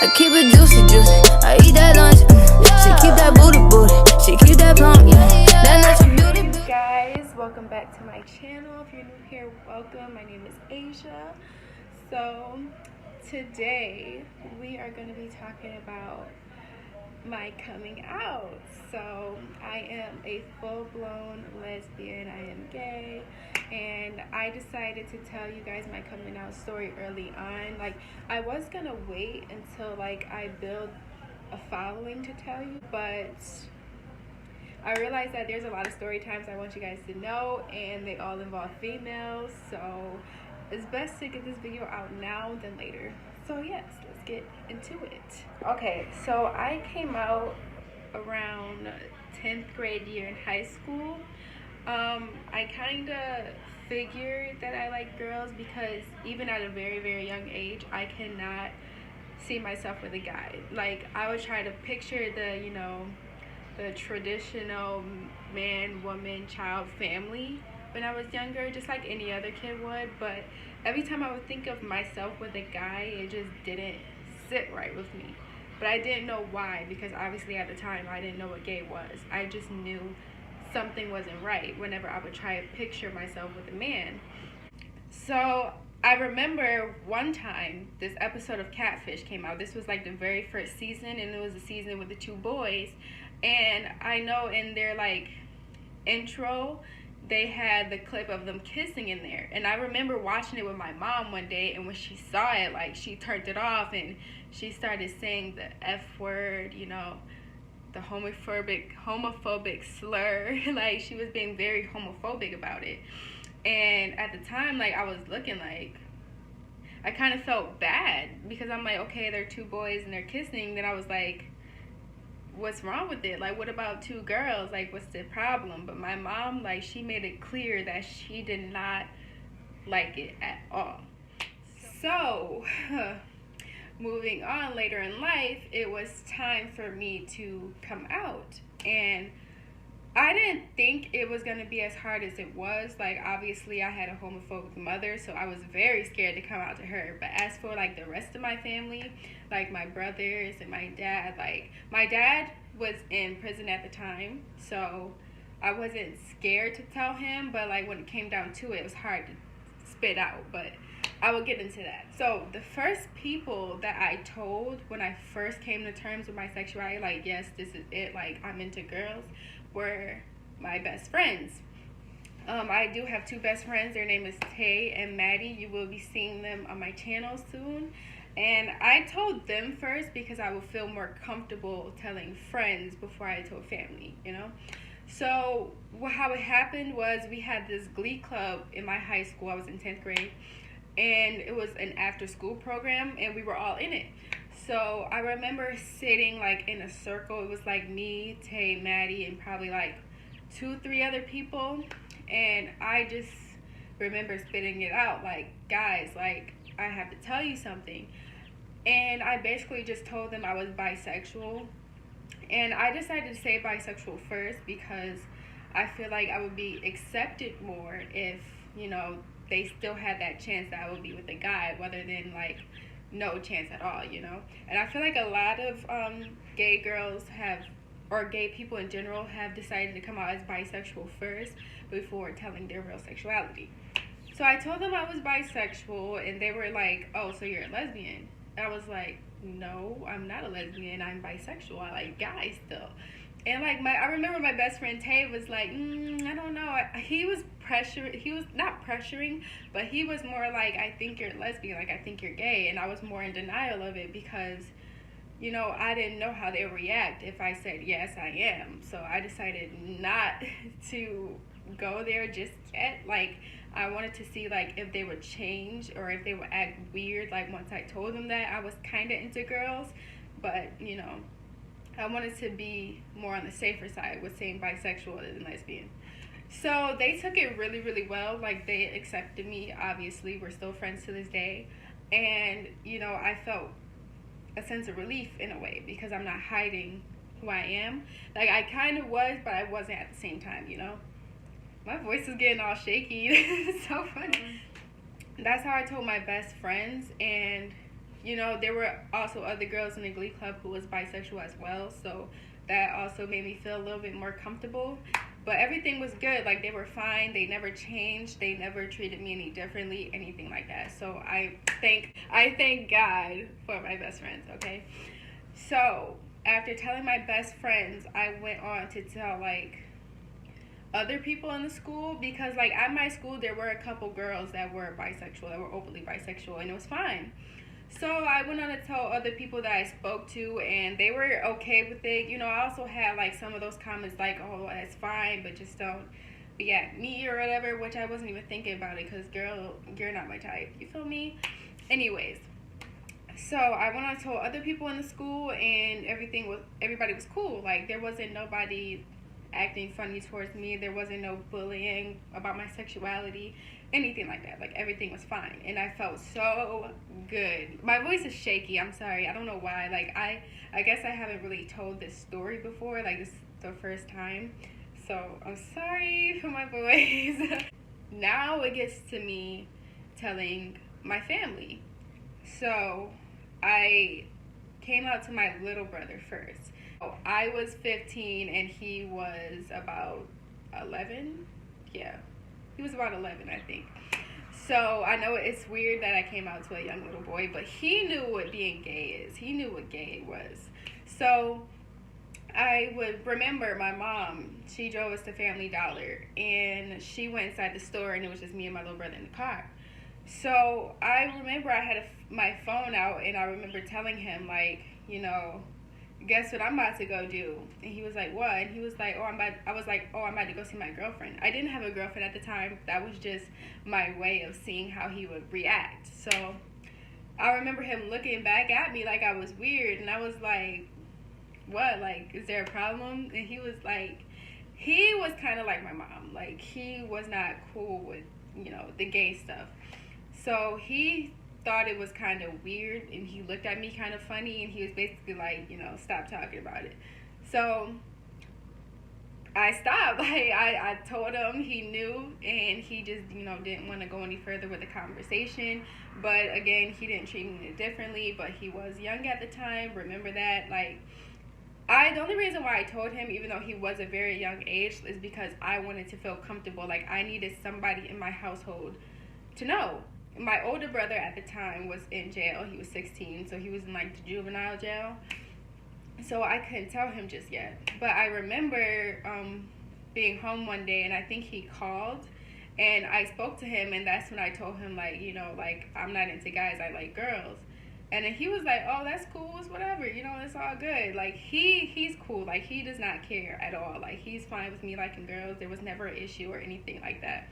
I keep it juicy, juicy. I eat that lunch. She keep that booty, booty. She keep that plump, yeah. That natural beauty. Hey guys, welcome back to my channel. If you're new here, welcome. My name is Asxa. So today we are going to be talking about my coming out. So I am a full-blown lesbian. I am gay, and I decided to tell you guys my coming out story early on. Like, I was gonna wait until like I build a following to tell you, but I realized that there's a lot of story times I want you guys to know, and they all involve females, so it's best to get this video out now than later. So yes, let's get into it. Okay, so I came out around 10th grade year in high school. I kind of figured that I like girls because even at a very, very young age, I cannot see myself with a guy. Like, I would try to picture the, the traditional man, woman, child, family when I was younger, just like any other kid would, but every time I would think of myself with a guy, it just didn't sit right with me. But I didn't know why, because obviously at the time I didn't know what gay was. I just knew something wasn't right whenever I would try to picture myself with a man. So I remember one time this episode of Catfish came out. This was like the very first season, and it was the season with the two boys. And I know in their like intro, they had the clip of them kissing in there, and I remember watching it with my mom one day, and when she saw it, like, she turned it off and she started saying the F word, the homophobic slur. Like, she was being very homophobic about it. And at the time, like, I was looking like, I kind of felt bad because I'm like, okay, they're two boys and they're kissing. Then I was like, what's wrong with it? Like, what about two girls? Like, what's the problem? But my mom, like, she made it clear that she did not like it at all. So moving on later in life, it was time for me to come out, and I didn't think it was going to be as hard as it was. Like, obviously I had a homophobic mother, so I was very scared to come out to her. But as for like the rest of my family, like my brothers and my dad, like, my dad was in prison at the time, so I wasn't scared to tell him. But like, when it came down to it, it was hard to spit out, but I will get into that. So the first people that I told when I first came to terms with my sexuality, like, yes, this is it, like, I'm into girls, were my best friends. I do have two best friends. Their name is Tay and Maddie. You will be seeing them on my channel soon. And I told them first because I would feel more comfortable telling friends before I told family, So how it happened was, we had this glee club in my high school. I was in 10th grade. And it was an after-school program, and we were all in it. So I remember sitting like in a circle. It was like me, Tay, Maddie, and probably like 2-3 other people. And I just remember spitting it out, like, guys, like, I have to tell you something. And I basically just told them I was bisexual. And I decided to say bisexual first because I feel like I would be accepted more if, they still had that chance that I would be with a guy, rather than like no chance at all, And I feel like a lot of gay girls or gay people in general have decided to come out as bisexual first before telling their real sexuality. So I told them I was bisexual, and they were like, oh, so you're a lesbian? I was like, no, I'm not a lesbian, I'm bisexual, I like guys still. And like, I remember my best friend Tay was like, I don't know. He was not pressuring, but he was more like, I think you're lesbian, like, I think you're gay. And I was more in denial of it because, I didn't know how they would react if I said, yes, I am. So I decided not to go there just yet. Like, I wanted to see, like, if they would change or if they would act weird, like, once I told them that I was kind of into girls. But, I wanted to be more on the safer side with saying bisexual than lesbian. So they took it really, really well. Like, they accepted me, obviously. We're still friends to this day. And, I felt a sense of relief in a way because I'm not hiding who I am. Like, I kind of was, but I wasn't at the same time, My voice is getting all shaky. It's so funny. That's how I told my best friends, and you know, there were also other girls in the Glee Club who was bisexual as well, so that also made me feel a little bit more comfortable. But everything was good. Like, they were fine. They never changed. They never treated me any differently, anything like that. So I thank God for my best friends, okay? So after telling my best friends, I went on to tell, like, other people in the school, because, like, at my school there were a couple girls that were bisexual, that were openly bisexual, and it was fine. So I went on to tell other people that I spoke to, and they were okay with it. You know, I also had, like, some of those comments like, oh, that's fine, but just don't be at me or whatever, which I wasn't even thinking about it, because, girl, you're not my type. You feel me? Anyways, so I went on to tell other people in the school, and everybody was cool. Like, there wasn't nobody acting funny towards me. There wasn't no bullying about my sexuality, anything like that. Like, everything was fine, and I felt so good. My voice is shaky. I'm sorry. I don't know why. Like, I guess I haven't really told this story before. Like, this is the first time, so I'm sorry for my voice. Now it gets to me telling my family. So I came out to my little brother first. I was 15 and he was about 11. Yeah, he was about 11, I think. So I know it's weird that I came out to a young little boy, but he knew what being gay is. He knew what gay was. So I would remember my mom, she drove us to Family Dollar, and she went inside the store, and it was just me and my little brother in the car. So I remember I had my phone out, and I remember telling him, like, you know, guess what I'm about to go do? And he was like, what? And he was like, I was like, I'm about to go see my girlfriend. I didn't have a girlfriend at the time. That was just my way of seeing how he would react. So I remember him looking back at me like I was weird, and I was like, what? Like, is there a problem? And he was kind of like my mom. Like, he was not cool with, you know, the gay stuff. So he thought it was kind of weird, and he looked at me kind of funny, and he was basically like, you know, stop talking about it. So I stopped. I told him, he knew, and he just, you know, didn't want to go any further with the conversation. But again, he didn't treat me differently, but he was young at the time. Remember that. Like, the only reason why I told him, even though he was a very young age, is because I wanted to feel comfortable. Like, I needed somebody in my household to know. My older brother at the time was in jail. He was 16, so he was in, like, the juvenile jail. So I couldn't tell him just yet. But I remember being home one day, and I think he called, and I spoke to him, and that's when I told him, like, you know, like, I'm not into guys, I like girls. And then he was like, oh, that's cool, it's whatever, you know, it's all good. Like, he's cool. Like, he does not care at all. Like, he's fine with me liking girls. There was never an issue or anything like that.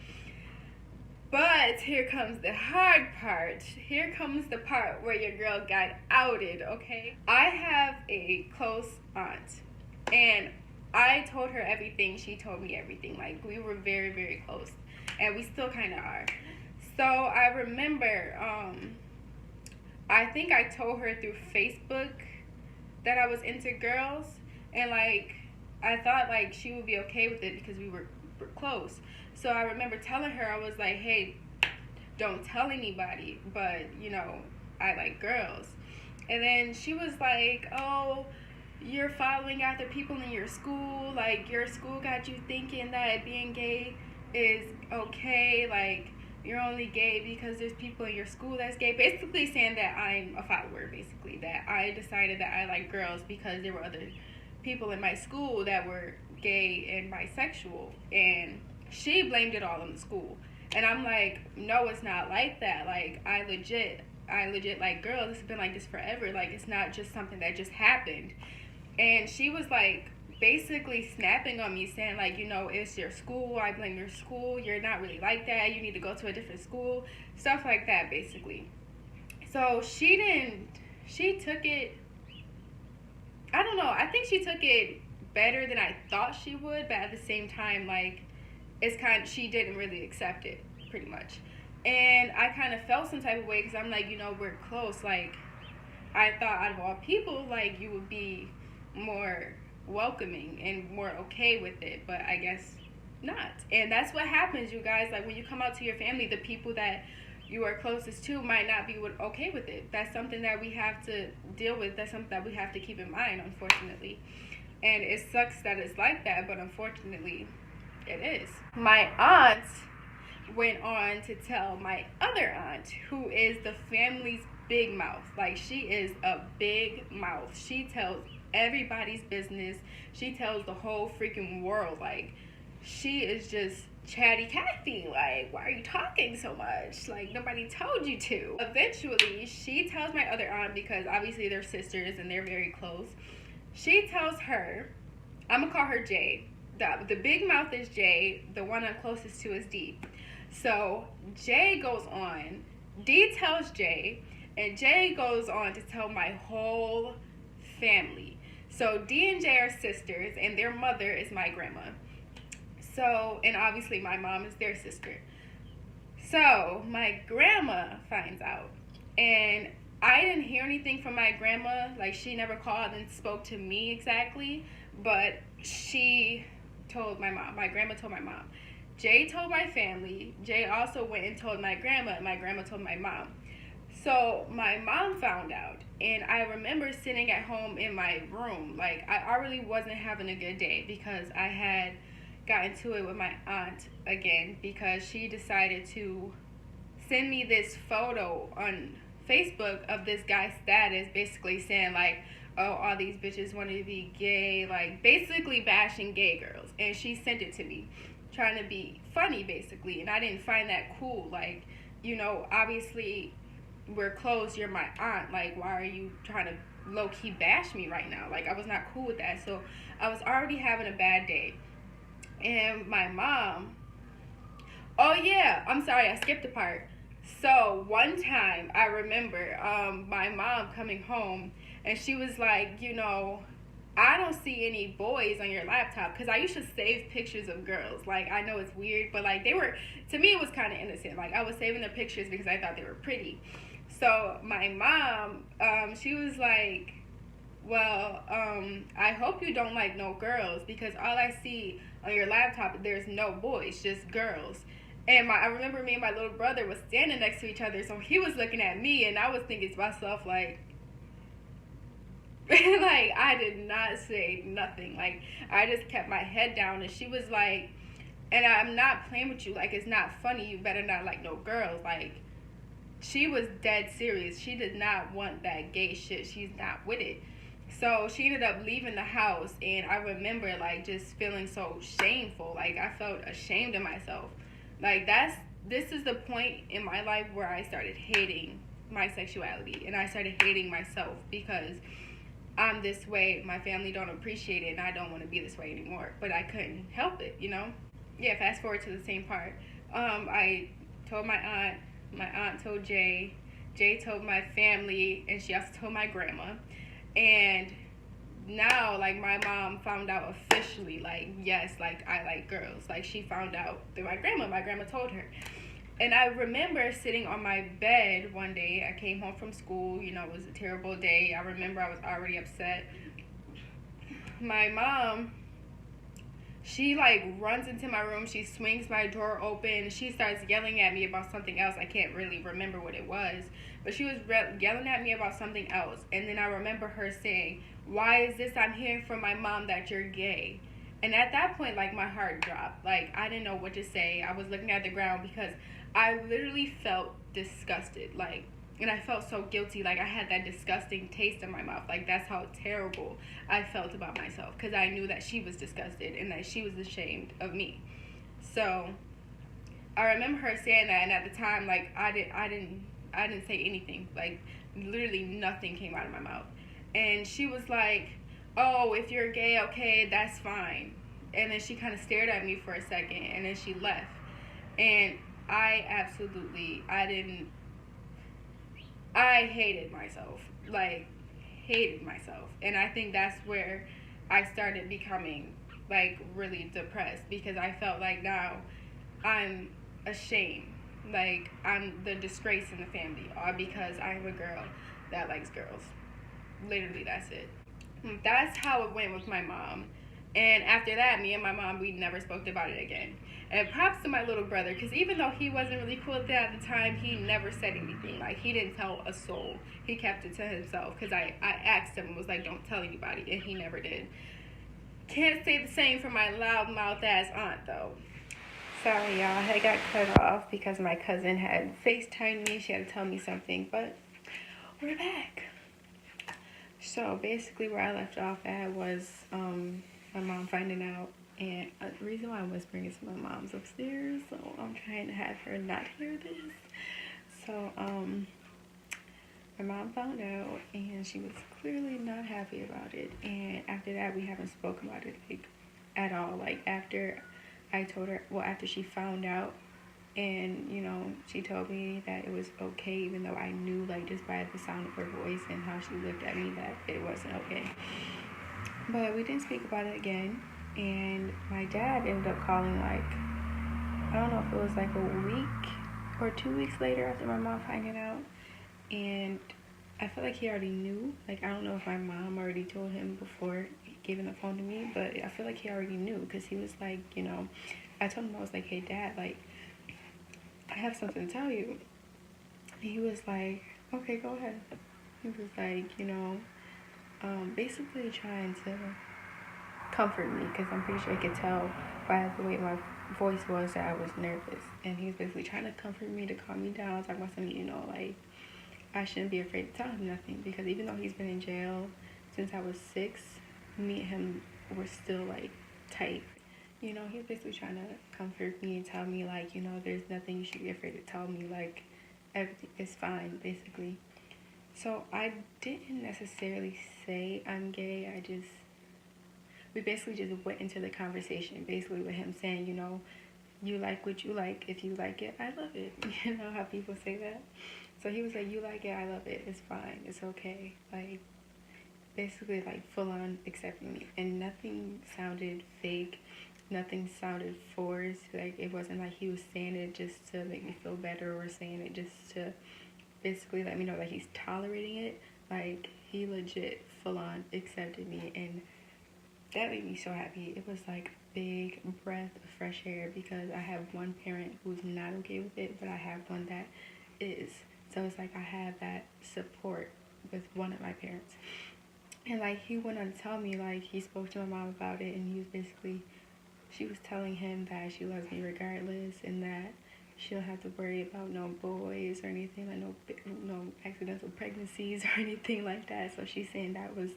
But here comes the hard part. Here comes the part where your girl got outed, okay? I have a close aunt, and I told her everything. She told me everything. Like, we were very, very close, and we still kind of are. So I remember, I think I told her through Facebook that I was into girls, and, like, I thought, like, she would be okay with it because we were close. So I remember telling her, I was like, hey, don't tell anybody, but, you know, I like girls. And then she was like, oh, you're following after people in your school. Like, your school got you thinking that being gay is okay. Like, you're only gay because there's people in your school that's gay. Basically saying that I'm a follower, basically. That I decided that I like girls because there were other people in my school that were gay and bisexual. And she blamed it all on the school. And I'm like, no, it's not like that. Like, I legit like girls. It's been like this forever. Like, it's not just something that just happened. And she was like basically snapping on me, saying, like, you know, it's your school. I blame your school. You're not really like that. You need to go to a different school. Stuff like that, basically. So she took it, I don't know. I think she took it better than I thought she would. But at the same time, like, she didn't really accept it, pretty much. And I kind of felt some type of way because I'm like, you know, we're close. Like, I thought out of all people, like, you would be more welcoming and more okay with it, but I guess not. And that's what happens, you guys. Like, when you come out to your family, the people that you are closest to might not be okay with it. That's something that we have to deal with. That's something that we have to keep in mind, unfortunately. And it sucks that it's like that, but unfortunately, it is. My aunt went on to tell my other aunt, who is the family's big mouth. Like, she is a big mouth. She tells everybody's business. She tells the whole freaking world. Like, she is just chatty Cathy. Like, why are you talking so much? Like, nobody told you to. Eventually, she tells my other aunt, because obviously they're sisters and they're very close. She tells her, I'm gonna call her Jay. The big mouth is Jay. The one I'm closest to is D. So Jay goes on. D tells Jay, and Jay goes on to tell my whole family. So D and J are sisters, and their mother is my grandma. So, and obviously my mom is their sister. So my grandma finds out, and I didn't hear anything from my grandma. Like, she never called and spoke to me exactly, but she told my mom. My grandma told my mom. Jay told my family. Jay also went and told my grandma, and my grandma told my mom. So my mom found out, and I remember sitting at home in my room. Like, I really wasn't having a good day, because I had gotten to it with my aunt again, because she decided to send me this photo on Facebook of this guy's status, basically saying, like, oh, all these bitches want to be gay, like, basically bashing gay girls. And she sent it to me, trying to be funny, basically. And I didn't find that cool. Like, you know, obviously we're close, you're my aunt. Like, why are you trying to low-key bash me right now? Like, I was not cool with that. So I was already having a bad day. And my mom, oh yeah, I'm sorry, I skipped a part. So one time I remember my mom coming home, and she was like, you know, I don't see any boys on your laptop, because I used to save pictures of girls. Like, I know it's weird, but like, they were, to me, it was kind of innocent. Like, I was saving their pictures because I thought they were pretty. So my mom, she was like, well, I hope you don't like no girls, because all I see on your laptop, there's no boys, just girls. And I remember me and my little brother was standing next to each other, so he was looking at me, and I was thinking to myself, like, like, I did not say nothing. Like, I just kept my head down, and she was like, and I'm not playing with you, like, it's not funny, you better not like no girls. Like, she was dead serious. She did not want that gay shit. She's not with it. So she ended up leaving the house, and I remember, like, just feeling so shameful. Like, I felt ashamed of myself. Like, this is the point in my life where I started hating my sexuality, and I started hating myself, because I'm this way, my family don't appreciate it, and I don't want to be this way anymore. But I couldn't help it, you know? Yeah, fast forward to the same part. I told my aunt told Jay told my family, and she also told my grandma. And now, like, my mom found out officially, like, yes, like, I like girls. Like, she found out through my grandma told her. And I remember sitting on my bed one day. I came home from school, you know, it was a terrible day. I remember I was already upset. My mom, she, like, runs into my room, she swings my door open, she starts yelling at me about something else. I can't really remember what it was, but she was yelling at me about something else. And then I remember her saying, why is this I'm hearing from my mom that you're gay? And at that point, like, my heart dropped. Like, I didn't know what to say. I was looking at the ground, because I literally felt disgusted. Like, and I felt so guilty. Like, I had that disgusting taste in my mouth. Like, that's how terrible I felt about myself, because I knew that she was disgusted and that she was ashamed of me. So I remember her saying that, and at the time, like, I didn't say anything. Like, literally nothing came out of my mouth. And she was like, oh, if you're gay, okay, that's fine. And then she kind of stared at me for a second, and then she left. And I hated myself. Like, hated myself. And I think that's where I started becoming, like, really depressed, because I felt like now I'm ashamed. Like, I'm the disgrace in the family, all because I'm a girl that likes girls. Literally, that's it. That's how it went with my mom. And after that, me and my mom, we never spoke about it again. And props to my little brother, because even though he wasn't really cool with it at the time, he never said anything. Like, he didn't tell a soul. He kept it to himself, because I asked him and was like, don't tell anybody, and he never did. Can't say the same for my loudmouth ass aunt, though. Sorry, y'all. I got cut off because my cousin had FaceTimed me. She had to tell me something, but we're back. So basically where I left off at was my mom finding out, and the reason why I'm whispering is my mom's upstairs, so I'm trying to have her not hear this. So my mom found out, and she was clearly not happy about it, and after that we haven't spoken about it like at all. Like after I told her, well, after she found out, and you know, she told me that it was okay, even though I knew, like, just by the sound of her voice and how she looked at me, that it wasn't okay. But we didn't speak about it again. And my dad ended up calling, like, I don't know if it was like a week or 2 weeks later after my mom finding out. And I feel like he already knew. Like, I don't know if my mom already told him before giving the phone to me, but I feel like he already knew, because he was like, you know, I told him, I was like, hey Dad, like, I have something to tell you. And he was like, okay, go ahead. He was like, you know, basically trying to comfort me, because I'm pretty sure he could tell by the way my voice was that I was nervous. And he was basically trying to comfort me, to calm me down, talk about something, you know, like, I shouldn't be afraid to tell him nothing, because even though he's been in jail since I was 6, me and him were still, like, tight. You know, he's basically trying to comfort me and tell me, like, you know, there's nothing you should be afraid to tell me, like, everything is fine, basically. So I didn't necessarily say I'm gay. We basically just went into the conversation, basically with him saying, you know, you like what you like. If you like it, I love it. You know how people say that? So he was like, you like it, I love it. It's fine. It's okay. Like, basically, like, full on accepting me. And nothing sounded fake. Nothing sounded forced. Like, it wasn't like he was saying it just to make me feel better, or saying it just to basically let me know that he's tolerating it. Like, he legit full on accepted me, and that made me so happy. It was like a big breath of fresh air, because I have one parent who's not okay with it, but I have one that is. So it's like I have that support with one of my parents. And like, he went on to tell me, like, he spoke to my mom about it, and he was basically, she was telling him that she loves me regardless, and that she don't have to worry about no boys or anything, like no accidental pregnancies or anything like that. So she's saying that was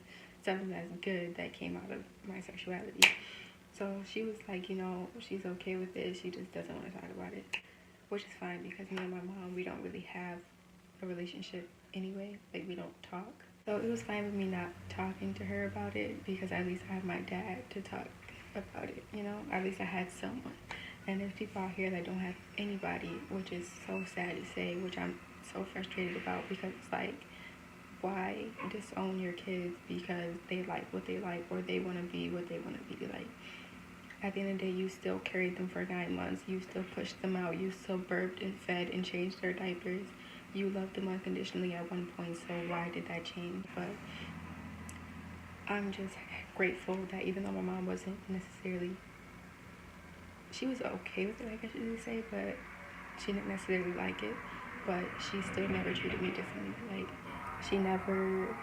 something that's good that came out of my sexuality. So she was like, you know, she's okay with it. She just doesn't want to talk about it, which is fine, because me and my mom, we don't really have a relationship anyway. Like, we don't talk. So it was fine with me not talking to her about it, because at least I have my dad to talk about it, you know? At least I had someone. And there's people out here that don't have anybody, which is so sad to say, which I'm so frustrated about, because it's like, why disown your kids because they like what they like, or they want to be what they want to be? Like, at the end of the day, you still carried them for 9 months. You still pushed them out. You still burped and fed and changed their diapers. You loved them unconditionally at one point, so why did that change? But I'm just grateful that even though my mom wasn't necessarily, she was okay with it, I guess you could say, but she didn't necessarily like it, but she still never treated me differently. Like, she never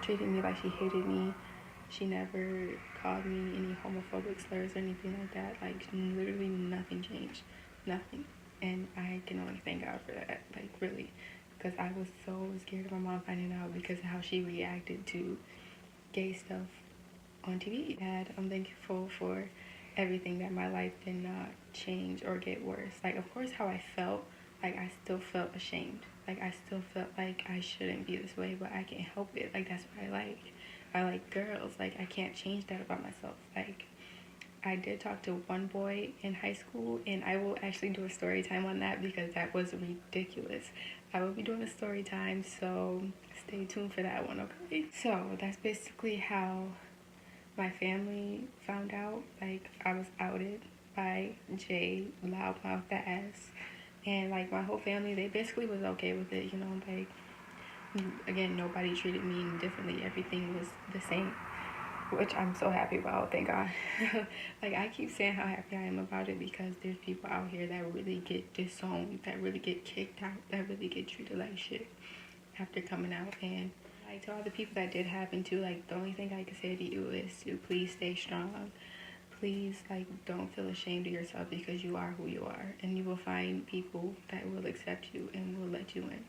treated me like she hated me. She never called me any homophobic slurs or anything like that. Like, literally nothing changed. Nothing. And I can only thank God for that. Like, really. Because I was so scared of my mom finding out, because of how she reacted to gay stuff on TV. And I'm thankful for everything, that my life did not change or get worse. Like, of course, how I felt, like, I still felt ashamed. Like, I still felt like I shouldn't be this way, but I can't help it. Like, that's what I like. I like girls. Like, I can't change that about myself. Like, I did talk to one boy in high school, and I will actually do a story time on that, because that was ridiculous. I will be doing a story time, so stay tuned for that one, okay? So that's basically how my family found out. Like, I was outed by Jay, loudmouth the ass, and like, my whole family, they basically was okay with it, you know? Like, again, nobody treated me differently. Everything was the same. which I'm so happy about, thank God. Like, I keep saying how happy I am about it because there's people out here that really get disowned, that really get kicked out, that really get treated like shit after coming out. And like, to all the people that did happen to, like, the only thing I can say to you is to please stay strong. Please, like, don't feel ashamed of yourself because you are who you are, and you will find people that will accept you and will let you in.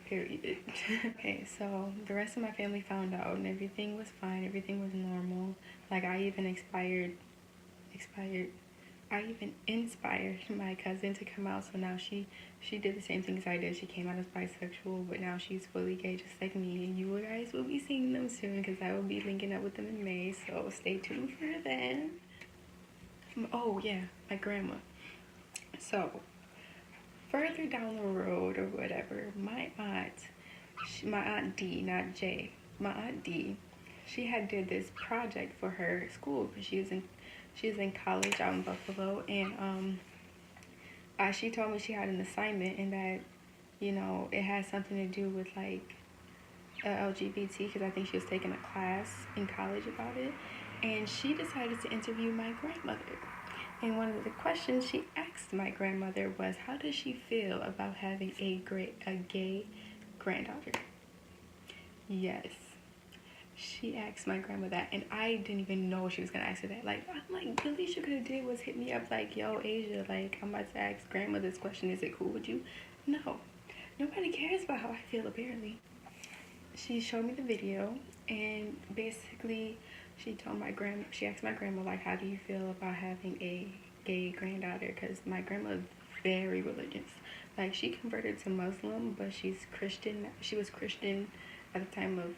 Period. Okay, so the rest of my family found out and everything was fine, everything was normal. Like, I even inspired my cousin to come out, so now she did the same thing as I did. She came out as bisexual, but now she's fully gay just like me, and you guys will be seeing them soon because I will be linking up with them in May, so stay tuned for then. Oh yeah, my grandma. So further down the road or whatever, my aunt D, not J, my aunt D, she had did this project for her school because she was in college out in Buffalo, and she told me she had an assignment and that, you know, it had something to do with like LGBT, because I think she was taking a class in college about it, and she decided to interview my grandmother. And one of the questions she asked my grandmother was, how does she feel about having a gay granddaughter? Yes. She asked my grandma that, and I didn't even know she was gonna ask her that. Like, I'm like, the least you could have did was hit me up like, yo, Asia, like, I'm about to ask grandma this question. Is it cool with you? No. Nobody cares about how I feel, apparently. She showed me the video, and basically she asked my grandma, like, how do you feel about having a gay granddaughter? Because my grandma is very religious. Like, she converted to Muslim, but she's Christian. She was Christian at the time of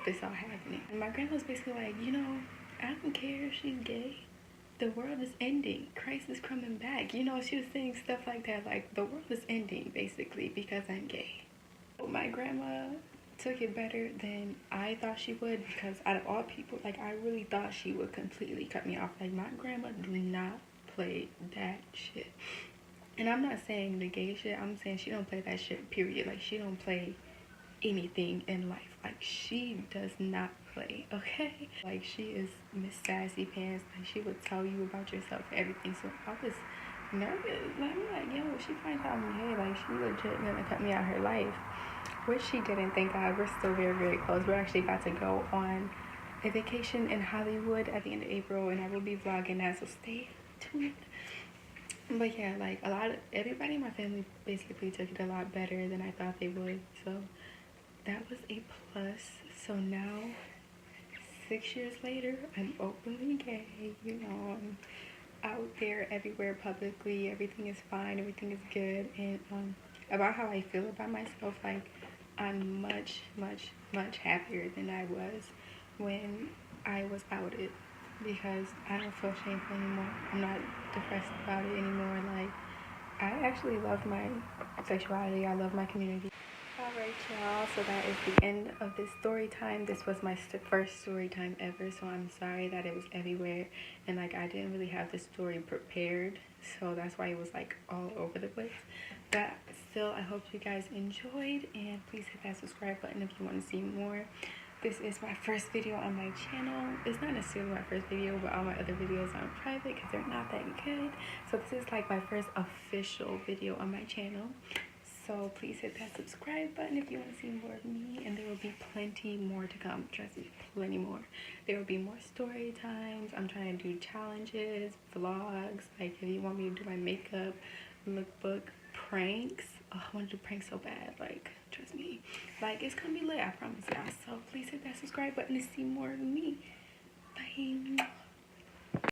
this all happening. And my grandma was basically like, you know, I don't care if she's gay. The world is ending. Christ is coming back. You know, she was saying stuff like that. Like, the world is ending, basically, because I'm gay. My grandma took it better than I thought she would, because out of all people, like, I really thought she would completely cut me off. Like, my grandma do not play that shit. And I'm not saying the gay shit, I'm saying she don't play that shit, period. Like, she don't play anything in life. Like, she does not play, okay? Like, she is Miss Sassy Pants. Like, she would tell you about yourself, everything. So I was nervous. Like, I'm like, yo, she finds out I'm gay, like, she legit gonna cut me out her life. Which she didn't, thank God. We're still very, very close. We're actually about to go on a vacation in Hollywood at the end of April, and I will be vlogging that, so stay tuned. But yeah, like, everybody in my family basically took it a lot better than I thought they would, so that was a plus. So now, 6 years later, I'm openly gay, you know, I'm out there everywhere publicly, everything is fine, everything is good, and about how I feel about myself, like, I'm much, much, much happier than I was when I was outed, because I don't feel shameful anymore. I'm not depressed about it anymore. Like, I actually love my sexuality. I love my community. Alright, y'all, so that is the end of this story time. This was my first story time ever, so I'm sorry that it was everywhere, and like, I didn't really have the story prepared, so that's why it was like all over the place. But still, I hope you guys enjoyed, and please hit that subscribe button if you want to see more. This is my first video on my channel. It's not necessarily my first video, but all my other videos are private because they're not that good. So this is like my first official video on my channel. So please hit that subscribe button if you want to see more of me, and there will be plenty more to come. Trust me, plenty more. There will be more story times. I'm trying to do challenges, vlogs. Like, if you want me to do my makeup, lookbook, pranks. Oh, I want to do pranks so bad. Like, trust me. Like, it's gonna be lit, I promise y'all. So please hit that subscribe button to see more of me.